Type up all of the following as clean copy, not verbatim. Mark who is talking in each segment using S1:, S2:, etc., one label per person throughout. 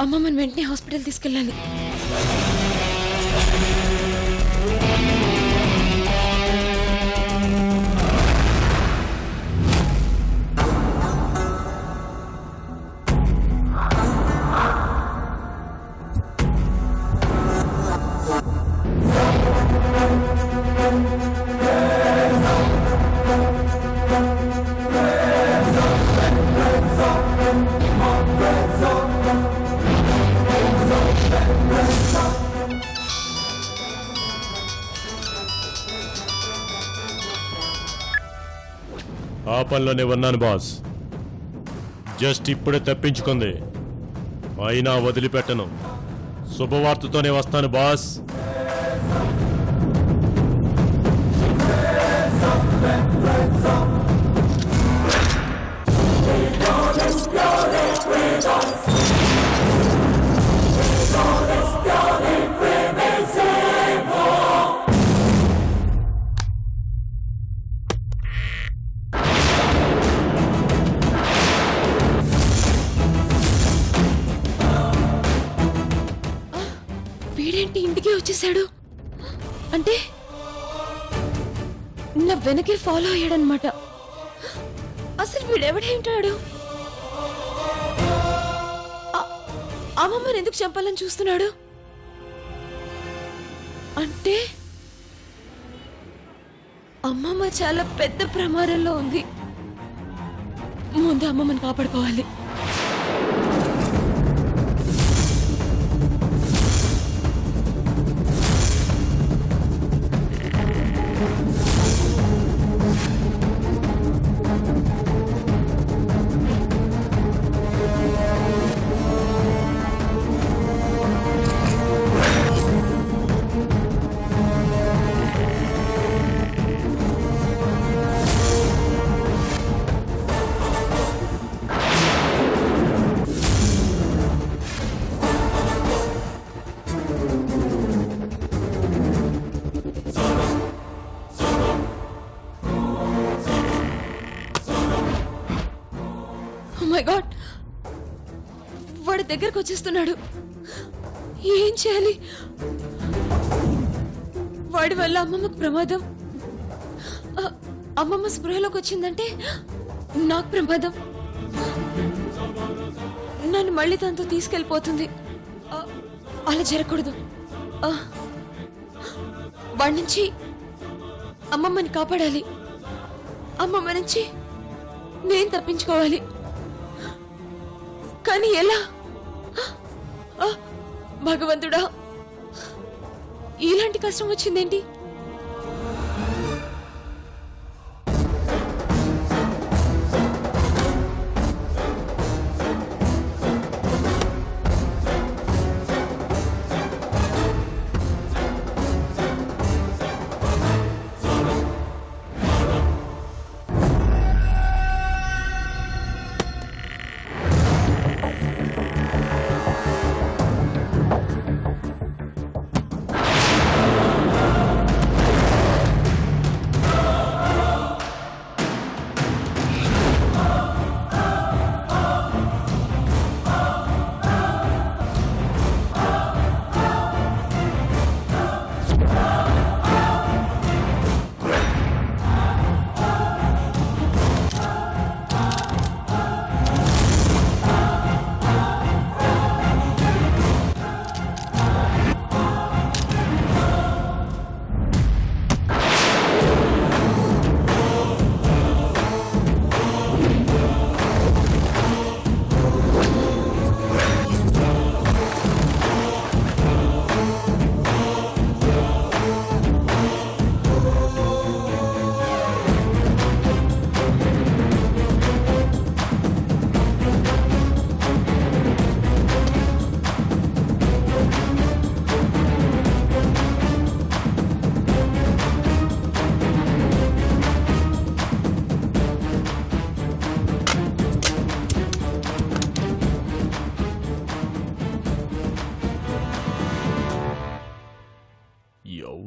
S1: అమ్మమ్మని వెంటనే హాస్పిటల్ తీసుకెళ్ళాలి.
S2: ఆ పనిలోనే ఉన్నాను బాస్. జస్ట్ ఇప్పుడే తప్పించుకుంది, అయినా వదిలిపెట్టను. శుభవార్తతోనే వస్తాను బాస్.
S1: వీడేంటి ఇంటికి వచ్చేసాడు? అంటే నా వెనకే ఫాలో అయ్యాడనమాట. అసలు వీడెవడే ఉంటాడు? అమ్మమ్మని ఎందుకు చంపాలని చూస్తున్నాడు? అంటే అమ్మమ్మ చాలా పెద్ద ప్రమాదంలో ఉంది. ముందు అమ్మమ్మని కాపాడుకోవాలి. మై గాడ్, వాడి దగ్గరకు వచ్చేస్తున్నాడు. ఏం చేయాలి? వాడి వల్ల అమ్మమ్మకు ప్రమాదం. అమ్మమ్మ స్పృహలోకి వచ్చిందంటే నాకు ప్రమాదం. నన్ను మళ్ళీ తనతో తీసుకెళ్ళిపోతుంది. అలా జరగకూడదు. వాడి నుంచి అమ్మమ్మని కాపాడాలి. అమ్మమ్మ నుంచి నేను తప్పించుకోవాలి. కానీ ఎలా? భగవంతుడా, ఇలాంటి కష్టం వచ్చిందేంటి?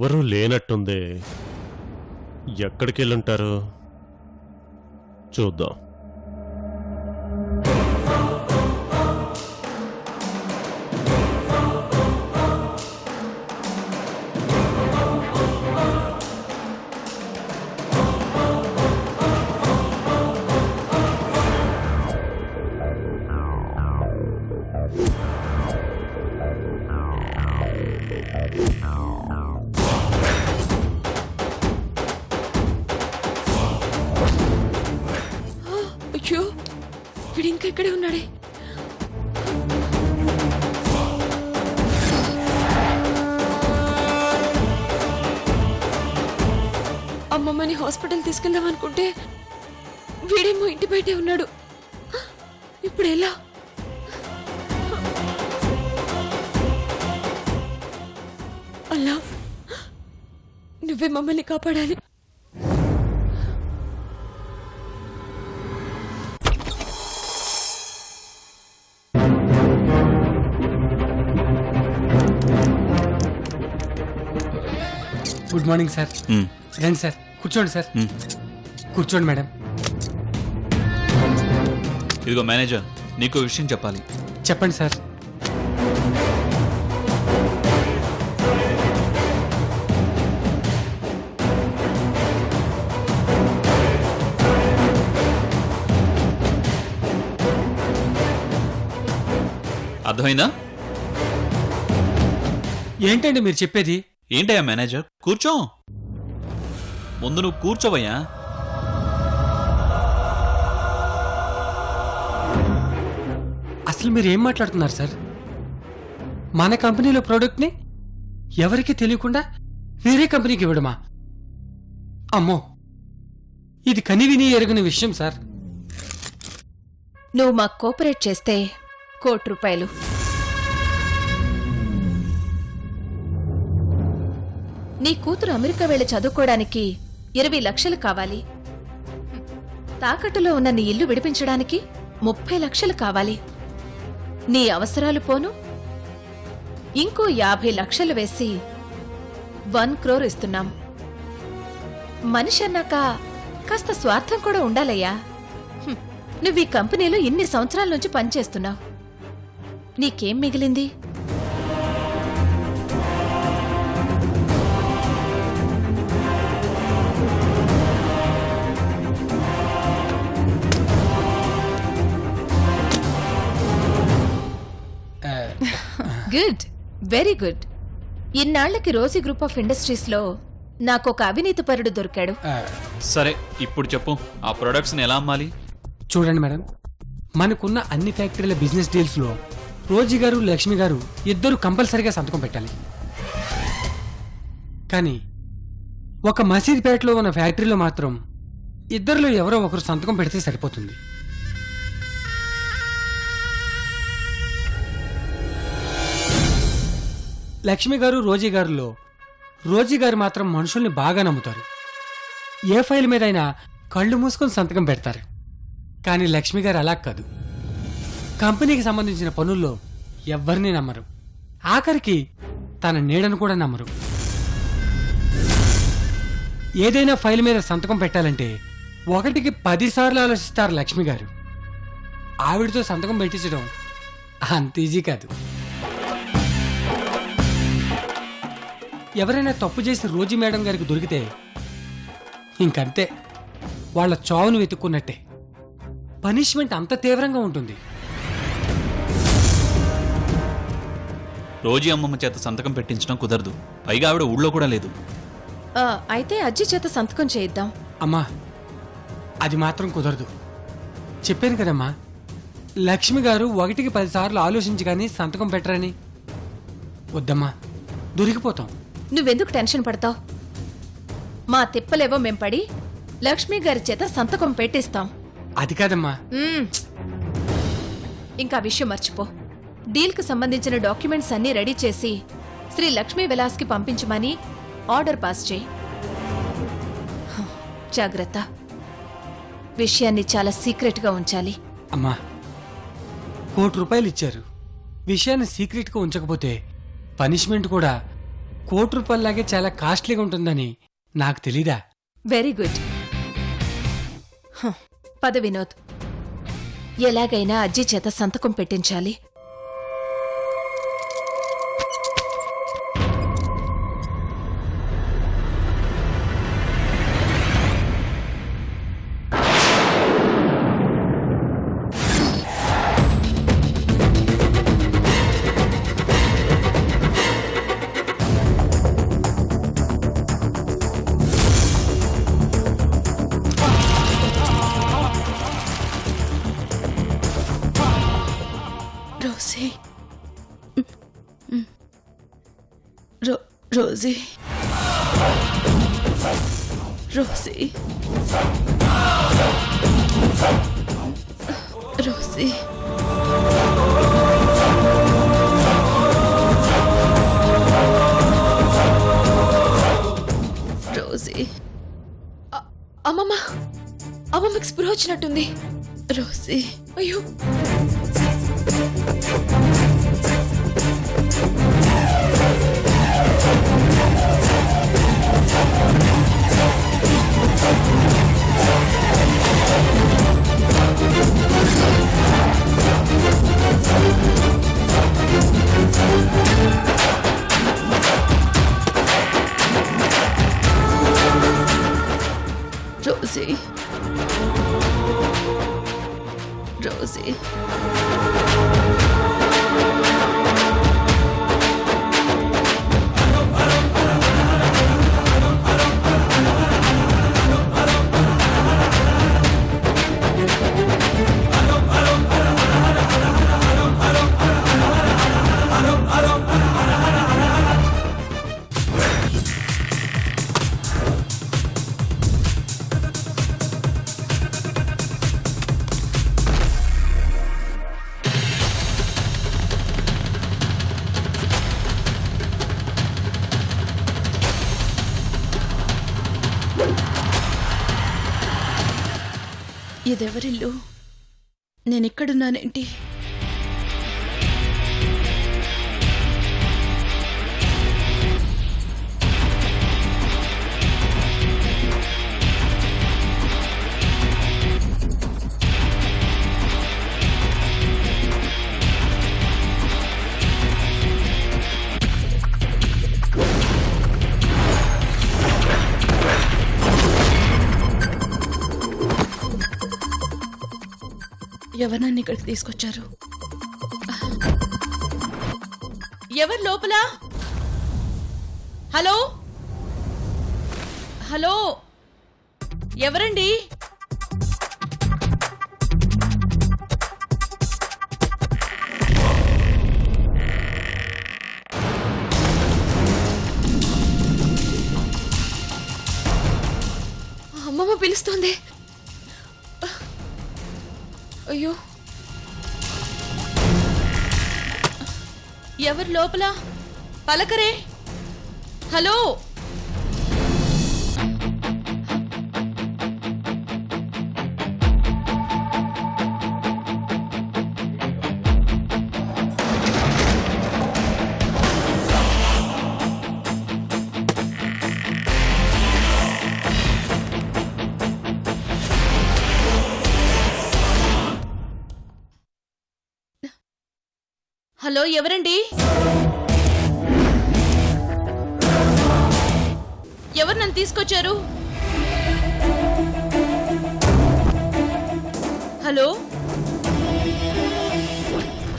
S2: ఎవ్వరూ లేనట్టుంది. ఎక్కడికి వెళ్ళుంటారు? చూద్దాం.
S1: ఇంకా ఇక్కడే ఉన్నాడే. అమ్మమ్మని హాస్పిటల్ తీసుకెళ్దాం అనుకుంటే వీడేమో ఇంటి బయటే ఉన్నాడు. ఇప్పుడు ఎలా? అలా నువ్వే మమ్మల్ని కాపాడాలి.
S3: Good morning sir. రండి సార్, కూర్చోండి సార్. కూర్చోండి మేడం.
S4: ఇదిగో మేనేజర్, నీకు విషయం చెప్పాలి.
S3: చెప్పండి సార్.
S4: అర్థమైందా?
S3: ఏంటండి మీరు చెప్పేది?
S4: ఏంటయ్యా మేనేజర్, కూర్చో. ముందు నువ్వు కూర్చోవయ్యా.
S3: అసలు మీరు ఏం మాట్లాడుతున్నారు సార్? మన కంపెనీలో ప్రోడక్ట్ని ఎవరికి తెలియకుండా వేరే కంపెనీకి ఇవ్వడమా? అమ్మో, ఇది కనివిని ఎరగని విషయం సార్.
S1: నువ్వు మాకు కోఆపరేట్ చేస్తే ₹1,00,00,000. నీ కూతురు అమెరికా వెళ్లి చదువుకోవడానికి 20 లక్షలు కావాలి. తాకట్టులో ఉన్న నీ ఇల్లు విడిపించడానికి 30 లక్షలు కావాలి. నీ అవసరాలు పోను ఇంకో 50 లక్షలు వేసి 1 crore ఇస్తున్నాం. మనిషి అన్నాక కాస్త స్వార్థం కూడా ఉండాలయ్యా. నువ్వు ఈ కంపెనీలో ఇన్ని సంవత్సరాల నుంచి పనిచేస్తున్నావు. నీకేం మిగిలింది? Good, very good. ఇన్నాళ్లకి రోజీ గ్రూప్ ఆఫ్ ఇండస్ట్రీస్ లో నాకొక అవినీతిపరుడు దొరికాడు.
S4: సరే, ఇప్పుడు చెప్పు, ఆ ప్రొడక్ట్స్ ని ఎలా అమ్మాలి?
S3: చూడండి మేడం, మనకున్న అన్ని ఫ్యాక్టరీల బిజినెస్ డీల్స్ లో రోజీ గారు, లక్ష్మి గారు ఇద్దరు కంపల్సరీగా సంతకం పెట్టాలి. కానీ ఒక మసీద్పేటలో ఉన్న ఫ్యాక్టరీలో మాత్రం ఇద్దరిలో ఎవరో ఒకరు సంతకం పెడితే సరిపోతుంది. లక్ష్మి గారు, రోజీ గారులో రోజీ గారు మాత్రం మనుషుల్ని బాగా నమ్ముతారు. ఏ ఫైల్ మీదైనా కళ్ళు మూసుకొని సంతకం పెడతారు. కానీ లక్ష్మి గారు అలా కాదు. కంపెనీకి సంబంధించిన పనుల్లో ఎవ్వరినీ నమ్మరు. ఆఖరికి తన నీడను కూడా నమ్మరు. ఏదైనా ఫైల్ మీద సంతకం పెట్టాలంటే 1కి 10 సార్లు ఆలోచిస్తారు లక్ష్మి గారు. ఆవిడతో సంతకం పెట్టించడం అంత ఈజీ కాదు. ఎవరైనా తప్పు చేసి రోజీ మేడం గారికి దొరికితే ఇంకంతే, వాళ్ళ చావును వెతుక్కున్నట్టే. పనిష్మెంట్ అంత తీవ్రంగా ఉంటుంది.
S4: రోజీ అమ్మమ్మ చేత సంతకం పెట్టించడం కుదరదు. పైగా ఆవిడ ఊళ్ళో కూడా లేదు.
S1: అయితే అజ్జి చేత సంతకం చేయిద్దాం.
S3: అమ్మా, అది మాత్రం కుదరదు. చెప్పాను కదమ్మా, లక్ష్మి గారు 1కి 10 సార్లు ఆలోచించి కానీ సంతకం పెట్టరని. వద్దమ్మా, దొరికిపోతాం.
S1: నువ్వెందుకు టెన్షన్ పడతావు? మా తిప్పలేవో మేం పడి లక్ష్మి గారి చేత సంతకం పెట్టిస్తాం.
S3: అది కాదమ్మా.
S1: ఇంకా విషయం మర్చిపో. డీల్కు సంబంధించిన డాక్యుమెంట్స్ అన్నీ రెడీ చేసి శ్రీ లక్ష్మీ విలాస్కి పంపించమని ఆర్డర్ పాస్ చేయి. జాగ్రత్త, విషయాన్ని చాలా సీక్రెట్గా ఉంచాలి.
S3: అమ్మా, ₹1,00,00,000 ఇచ్చారు. విషయాన్ని సీక్రెట్గా ఉంచకపోతే పనిష్మెంట్ కూడా ₹1,00,00,000 లాగే చాలా కాస్ట్లీగా ఉంటుందని నాకు తెలీదా?
S1: Very good. పద వినోద్, ఎలాగైనా అజ్జి చేత సంతకం పెట్టించాలి.
S5: Rosy Rosy Rosy Rosy Rosy
S1: అమ్మమ్మ అమ్మమ్మకి స్పృహ వచ్చినట్టుంది.
S5: రోజీ
S1: అయ్యో
S5: రోజీ రోజీ ఇదెవరిల్లు? నేనెక్కడున్నానేంటి? ఎవరు నన్ను ఇక్కడికి తీసుకొచ్చారు?
S1: ఎవరు లోపల? హలో హలో ఎవరండి? అమ్మమ్మ పిలుస్తోంది. అయ్యో ఎవరు లోపల? పలకరే. హలో హలో ఎవరండి? ఎవరు నన్ను తీసుకొచ్చారు? హలో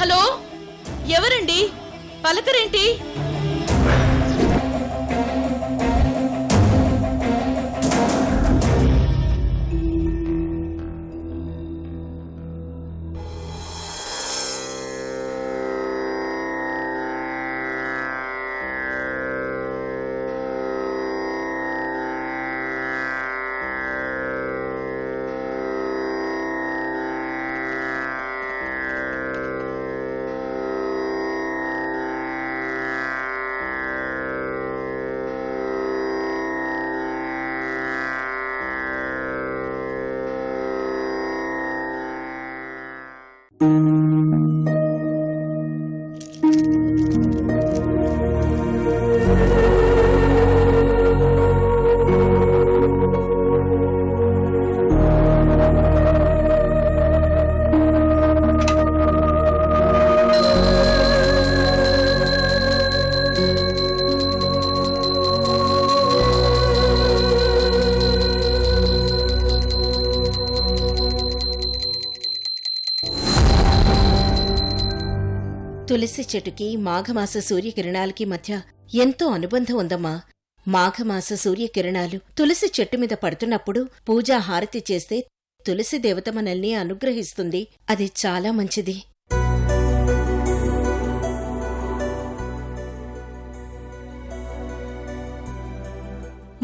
S1: హలో ఎవరండి? పలకరేంటి?
S6: తులసి చెట్టుకి మాఘమాస సూర్యకిరణాలకి మధ్య ఎంతో అనుబంధం ఉందమ్మా. మాఘమాస సూర్యకిరణాలు తులసి చెట్టు మీద పడుతున్నప్పుడు పూజా హారతి చేస్తే తులసి దేవత మనల్ని అనుగ్రహిస్తుంది. అది చాలా మంచిది.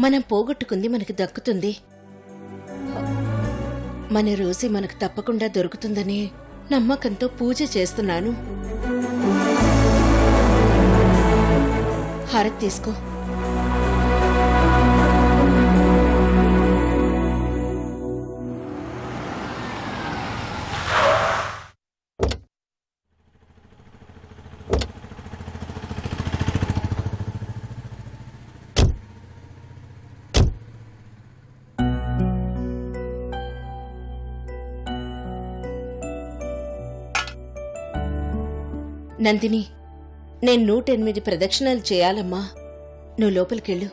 S6: మనం పోగొట్టుకుంది మనకి దక్కుతుంది. మన రోజీ మనకు తప్పకుండా దొరుకుతుందనే నమ్మకంతో పూజ చేస్తున్నాను. హారతి తీసుకో. నందిని, నేను 108 ప్రదక్షిణాలు చేయాలమ్మా. నువ్వు లోపలికెళ్ళు.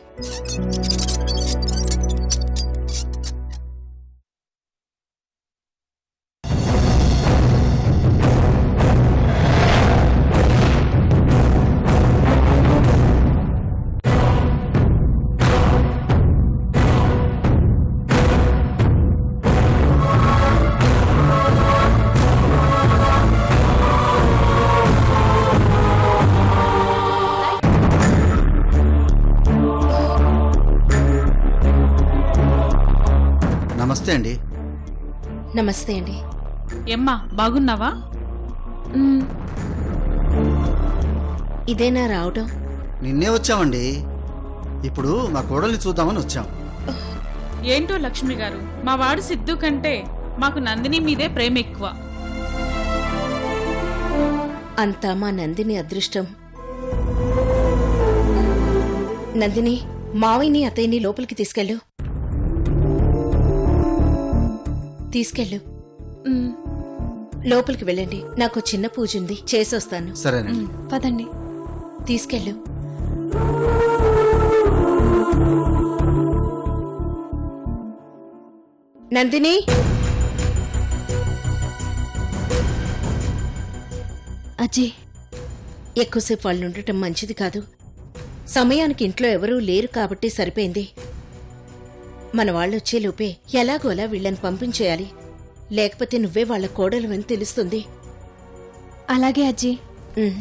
S7: నమస్తే అండి.
S6: నమస్తే అండి.
S5: ఎమ్మా బాగున్నావా?
S6: ఇదేనా రావడం?
S7: నిన్నే వచ్చామండి. ఇప్పుడు మా కోడల్ని చూద్దామని వచ్చాం.
S8: ఏంటో లక్ష్మి గారు, మా వాడు సిద్ధు కంటే మాకు నందిని మీదే ప్రేమ ఎక్కువ.
S6: అంతా మా నందిని అదృష్టం. నందిని, మావయ్యని అత్తయ్యని లోపలికి తీసుకెళ్ళు. తీసుకెళ్ళు. లోపలికి వెళ్ళండి. నాకు చిన్న పూజ ఉంది, చేసొస్తాను.
S7: సరేనండి.
S1: పదండి.
S6: తీసుకెళ్ళు. నందిని,
S1: అజయ్,
S6: ఎక్కువసేపు వాళ్ళు ఉండటం మంచిది కాదు. సమయానికి ఇంట్లో ఎవరూ లేరు కాబట్టి సరిపోయింది. మన వాళ్ళొచ్చేలోపే ఎలాగోలా వీళ్ళని పంపించేయాలి. లేకపోతే నువ్వే వాళ్ళ కోడలు అని తెలుస్తుంది.
S1: అలాగే అజయ్.
S6: ఉమ్.